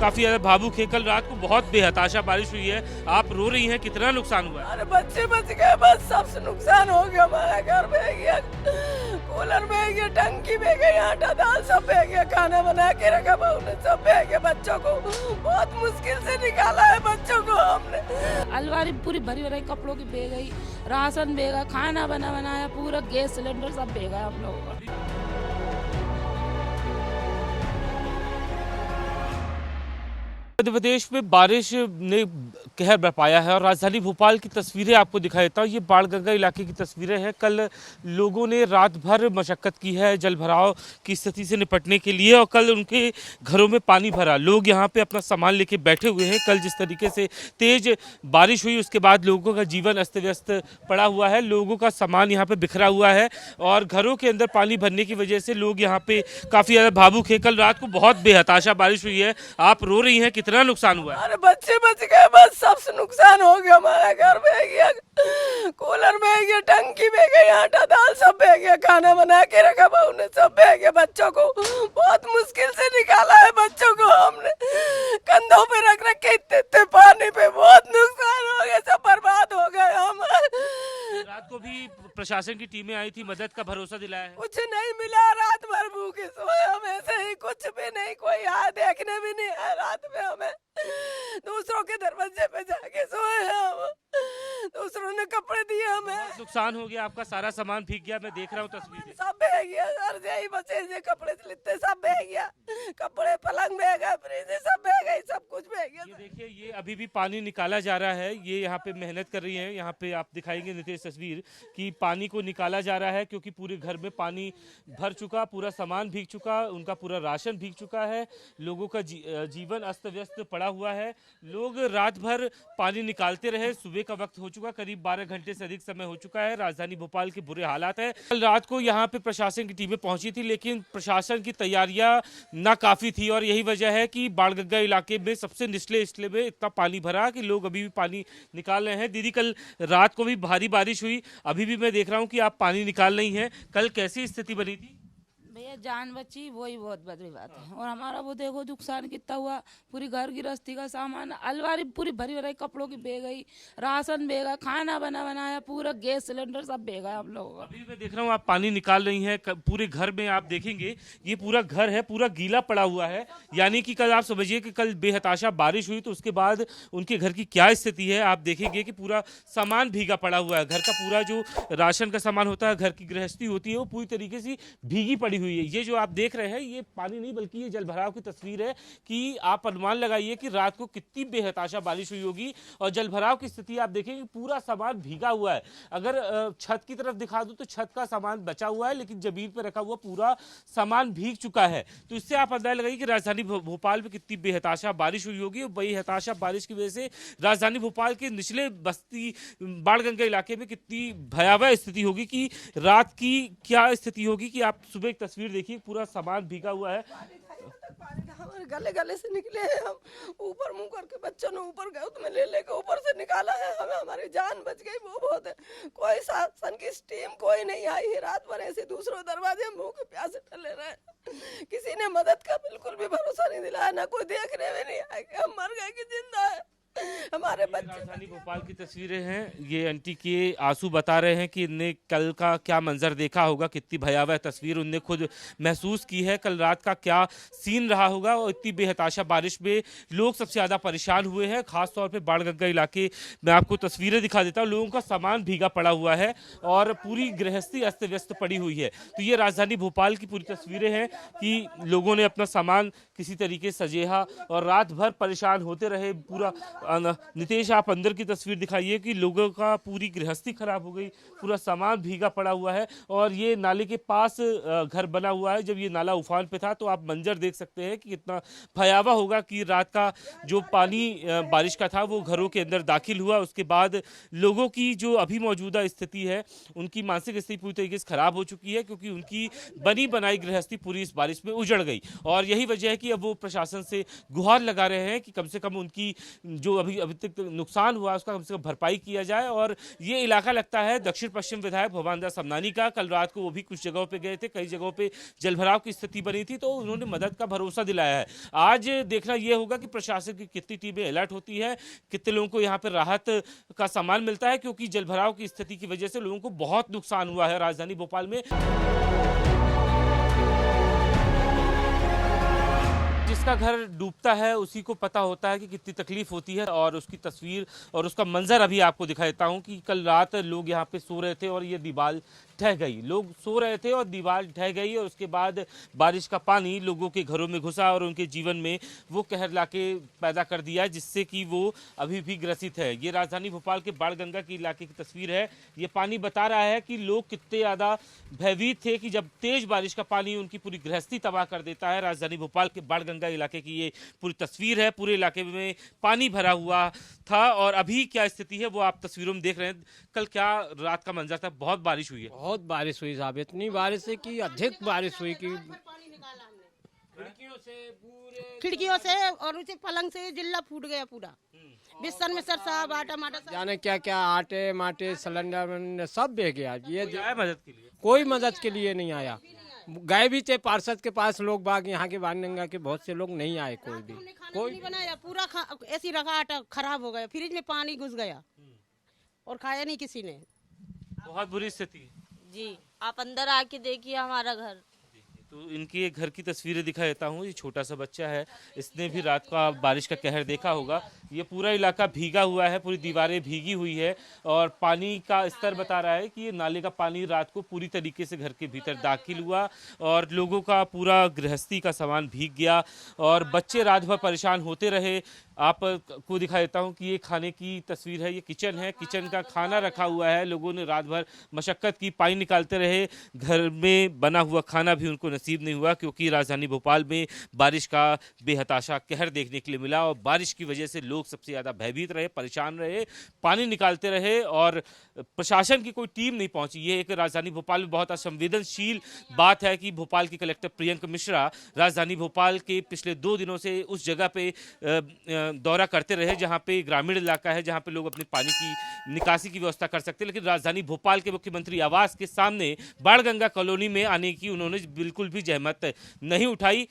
काफी ज्यादा भावुक है। कल रात को बहुत बेहताशा बारिश हुई है, आप रो रही हैं, कितना नुकसान हुआ है? अरे बच्चे बच गए, बस सबसे नुकसान हो गया। हमारा घर बह गया, कूलर बह गया, टंकी बह गई, आटा दाल सब बह गया, खाना बना के रखा बहू ने सब बह गया। बच्चों को बहुत मुश्किल से निकाला है, बच्चों को हमने। अलमारी पूरी भरी भरी कपड़ों की बह गई, राशन बह गया, खाना बनाया, पूरा गैस सिलेंडर सब बह गया हम लोगों का। मध्य प्रदेश में बारिश ने कहर बरपाया है और राजधानी भोपाल की तस्वीरें आपको दिखा देता हूँ। ये बाणगंगा इलाके की तस्वीरें हैं। कल लोगों ने रात भर मशक्कत की है जल भराव की स्थिति से निपटने के लिए और कल उनके घरों में पानी भरा। लोग यहाँ पे अपना सामान लेके बैठे हुए हैं। कल जिस तरीके से तेज बारिश हुई उसके बाद लोगों का जीवन अस्त व्यस्त पड़ा हुआ है, लोगों का सामान यहाँ पे बिखरा हुआ है और घरों के अंदर पानी भरने की वजह से लोग यहाँ पे काफ़ी ज़्यादा भावुक है। कल रात को बहुत बेहताशा बारिश हुई है, आप रो रही हैं, कितना नुकसान हुआ है? अरे बच्चे बच गए, बस सबसे नुकसान हो गया। हमारा घर बह गया, कूलर बह गया, टंकी बह गई, आटा दाल सब बह गया, खाना बना के रखा बहू ने सब बह गया। बच्चों को बहुत मुश्किल से निकाला है, बच्चों को हमने कंधों पे रख रखे, इतने पानी पे बहुत नुकसान हो गया, सब बर्बाद हो गए हम। रात को भी प्रशासन की टीमें आई थी, मदद का भरोसा दिलाया है? कुछ नहीं मिला, रात भर भूखे सोए हम, ऐसे ही कुछ भी नहीं, कोई आया देखने भी नहीं आया। रात में हमें दूसरों के दरवाजे पे जाके सोए हम, दूसरों ने कपड़े दिए हमें। नुकसान हो गया, आपका सारा सामान भीग गया, मैं देख रहा हूँ तस्वीरें। सब बह गया सर, यही बचे जे कपड़े लित्ते सब बह गया, कपड़े पलंग बह गए, फ्रिज सब बह गई, सब कुछ बह गया। ये देखिए, ये अभी भी पानी निकाला जा रहा है। ये यहाँ पे मेहनत कर रही हैं, यहाँ पे आप दिखाएंगे नितेश तस्वीर कि पानी को निकाला जा रहा है क्योंकि पूरे घर में पानी भर चुका, पूरा सामान भीग चुका, उनका पूरा राशन भीग चुका है, लोगों का जीवन अस्त व्यस्त पड़ा हुआ है। लोग रात भर पानी निकालते रहे, सुबह का वक्त हो चुका, करीब 12 घंटे से अधिक समय हो चुका है। राजधानी भोपाल के बुरे हालात है। कल रात को यहाँ पे प्रशासन की टीमें पहुंची थी, लेकिन प्रशासन की तैयारियां नाकाफी थी और यही वजह है कि बाणगंगा इलाके में सबसे निचले हिस्से में इतना पानी भरा कि लोग अभी भी पानी निकाल रहे हैं। दीदी, कल रात को भी भारी बारिश हुई, अभी भी मैं देख रहा हूँ कि आप पानी निकाल रही हैं। कल कैसी स्थिति बनी थी? भैया जान बची वही बहुत बड़ी बात है। और हमारा वो देखो नुकसान कितना हुआ, पूरी घर गृहस्थी का सामान, अलमारी पूरी भरी भरी कपड़ों की बह गई, राशन बह गया, खाना बनाया, पूरा गैस सिलेंडर सब बह गया हम लोगों का। अभी मैं देख रहा हूँ आप पानी निकाल रही हैं। पूरे घर में आप देखेंगे ये पूरा घर है, पूरा गीला पड़ा हुआ है। यानी कि कल आप समझिए कि कल बेहताशा बारिश हुई तो उसके बाद उनके घर की क्या स्थिति है। आप देखेंगे कि पूरा सामान भीगा पड़ा हुआ है। घर का पूरा जो राशन का सामान होता है, घर की गृहस्थी होती है, वो पूरी तरीके से भीगी पड़ी हुई है। ये जो आप देख रहे हैं ये पानी नहीं बल्कि ये जल भराव की तस्वीर है कि आप अनुमान लगाइए कि रात को कितनी बेहताशा बारिश हुई होगी। और जल भराव की स्थिति आप देखेंगे, पूरा सामान भीगा हुआ है। अगर छत की तरफ दिखा दूं तो छत का सामान बचा हुआ है, लेकिन जमीन पर रखा हुआ पूरा सामान भीग चुका है। तो इससे आप अंदाजा लगाइए कि राजधानी भोपाल में कितनी बेहताशा बारिश हुई होगी। और बेहताशा बारिश की वजह से राजधानी भोपाल के निचले बस्ती बाणगंगा इलाके में कितनी भयावह स्थिति होगी कि रात की क्या स्थिति होगी कि आप सुबह एक तस्वीर देखिए, पूरा सामान भीगा हुआ है। हमारे गले गले से निकले हैं हम, ऊपर मुंह करके बच्चों ने ऊपर गए तो मैं ले लेके ऊपर से निकाला है हमें, हमारी जान बच गई, वो बहुत है। कोई शासन की टीम कोई नहीं आई है, रात भर ऐसे दूसरों दरवाजे में भूखे प्यासे टले रहे। किसी ने मदद का बिल्कुल भी भरोसा नहीं दिलाया, ना कोई देखने में नहीं आया कि हम मर गए कि जिंदा है। हमारे बच्चे राजधानी भोपाल की तस्वीरें हैं। ये आंटी के आंसू बता रहे हैं कि इनने कल का क्या मंजर देखा होगा, कितनी भयावह तस्वीर उनने खुद महसूस की है। कल रात का क्या सीन रहा होगा और इतनी बेहताशा बारिश में लोग सबसे ज़्यादा परेशान हुए हैं। खासतौर पे बाणगंगा इलाके में आपको तस्वीरें दिखा देता हूँ, लोगों का सामान भीगा पड़ा हुआ है और पूरी गृहस्थी अस्त व्यस्त पड़ी हुई है। तो ये राजधानी भोपाल की पूरी तस्वीरें हैं कि लोगों ने अपना सामान किसी तरीके से सजेहा और रात भर परेशान होते रहे। पूरा नितेश, आप अंदर की तस्वीर दिखाइए कि लोगों का पूरी गृहस्थी खराब हो गई, पूरा सामान भीगा पड़ा हुआ है। और ये नाले के पास घर बना हुआ है। जब ये नाला उफान पे था तो आप मंजर देख सकते हैं कि कितना भयावह होगा कि रात का जो पानी बारिश का था वो घरों के अंदर दाखिल हुआ। उसके बाद लोगों की जो अभी मौजूदा स्थिति है, उनकी मानसिक स्थिति पूरी तरीके से खराब हो चुकी है क्योंकि उनकी बनी बनाई गृहस्थी पूरी इस बारिश में उजड़ गई। और यही वजह है कि अब वो प्रशासन से गुहार लगा रहे हैं कि कम से कम उनकी जो जो अभी अभी तक नुकसान हुआ उसका कम से कम भरपाई किया जाए। और ये इलाका लगता है दक्षिण पश्चिम विधायक भगवान दास समनानी का। कल रात को वो भी कुछ जगहों पे गए थे, कई जगहों पे जलभराव की स्थिति बनी थी, तो उन्होंने मदद का भरोसा दिलाया है। आज देखना ये होगा कि प्रशासन की कितनी टीमें अलर्ट होती है, कितने लोगों को यहाँ पर राहत का सामान मिलता है, क्योंकि जलभराव की स्थिति की वजह से लोगों को बहुत नुकसान हुआ है राजधानी भोपाल में। जिसका घर डूबता है उसी को पता होता है कि कितनी तकलीफ होती है, और उसकी तस्वीर और उसका मंजर अभी आपको दिखा देता हूं कि कल रात लोग यहाँ पे सो रहे थे और ये दीवार ढह गई। लोग सो रहे थे और दीवार ढह गई, और उसके बाद बारिश का पानी लोगों के घरों में घुसा और उनके जीवन में वो कहर लाके पैदा कर दिया, जिससे कि वो अभी भी ग्रसित है। ये राजधानी भोपाल के बाणगंगा के इलाके की तस्वीर है। ये पानी बता रहा है कि लोग कितने ज़्यादा भयभीत थे कि जब तेज बारिश का पानी उनकी पूरी गृहस्थी तबाह कर देता है। राजधानी भोपाल के बाणगंगा इलाके की ये पूरी तस्वीर है। पूरे इलाके में पानी भरा हुआ था, और अभी क्या स्थिति है वो आप तस्वीरों में देख रहे हैं। कल क्या रात का मंजर था, बहुत बारिश हुई है। बहुत बारिश हुई साहब, इतनी बारिश है कि अधिक बारिश हुई कि खिड़कियों से और उसे पलंग से जिल्ला फूट गया पूरा। बिस्तर में सर साहब आटा माटा जाने क्या क्या आटे माटे सिलेंडर सब बह गया। ये आया मदद के लिए? कोई मदद के लिए नहीं आया। गए भी थे पार्षद के पास लोग बाग, यहाँ के बाणगंगा के बहुत से लोग नहीं आए। कोई भी कोई नहीं बनाया, पूरा ऐसी रखा आटा खराब हो गया, फ्रिज में पानी घुस गया और खाया नहीं किसी ने। बहुत बुरी स्थिति जी, आप अंदर आके देखिए हमारा घर। तो इनकी एक घर की तस्वीरें दिखा देता हूँ। ये छोटा सा बच्चा है, इसने भी रात का बारिश का कहर देखा होगा। ये पूरा इलाका भीगा हुआ है, पूरी दीवारें भीगी हुई है, और पानी का स्तर बता रहा है कि ये नाले का पानी रात को पूरी तरीके से घर के भीतर दाखिल हुआ, और लोगों का पूरा गृहस्थी का सामान भीग गया, और बच्चे रात भर परेशान होते रहे। आप को दिखा देता हूँ कि ये खाने की तस्वीर है। ये किचन है, किचन का खाना रखा हुआ है। लोगों ने रात भर मशक्कत की, पानी निकालते रहे। घर में बना हुआ खाना भी उनको नसीब नहीं हुआ, क्योंकि राजधानी भोपाल में बारिश का बेहताशा कहर देखने के लिए मिला, और बारिश की वजह से लोग सबसे ज़्यादा भयभीत रहे, परेशान रहे, पानी निकालते रहे, और प्रशासन की कोई टीम नहीं पहुंची। ये एक राजधानी भोपाल में बहुत असंवेदनशील बात है कि भोपाल की कलेक्टर प्रियंका मिश्रा राजधानी भोपाल के पिछले 2 दिनों से उस जगह पे दौरा करते रहे जहां पे ग्रामीण इलाका है, जहां पे लोग अपने पानी की निकासी की व्यवस्था कर सकते हैं। लेकिन राजधानी भोपाल के मुख्यमंत्री आवास के सामने बाणगंगा कॉलोनी में आने की उन्होंने बिल्कुल भी जहमत नहीं उठाई।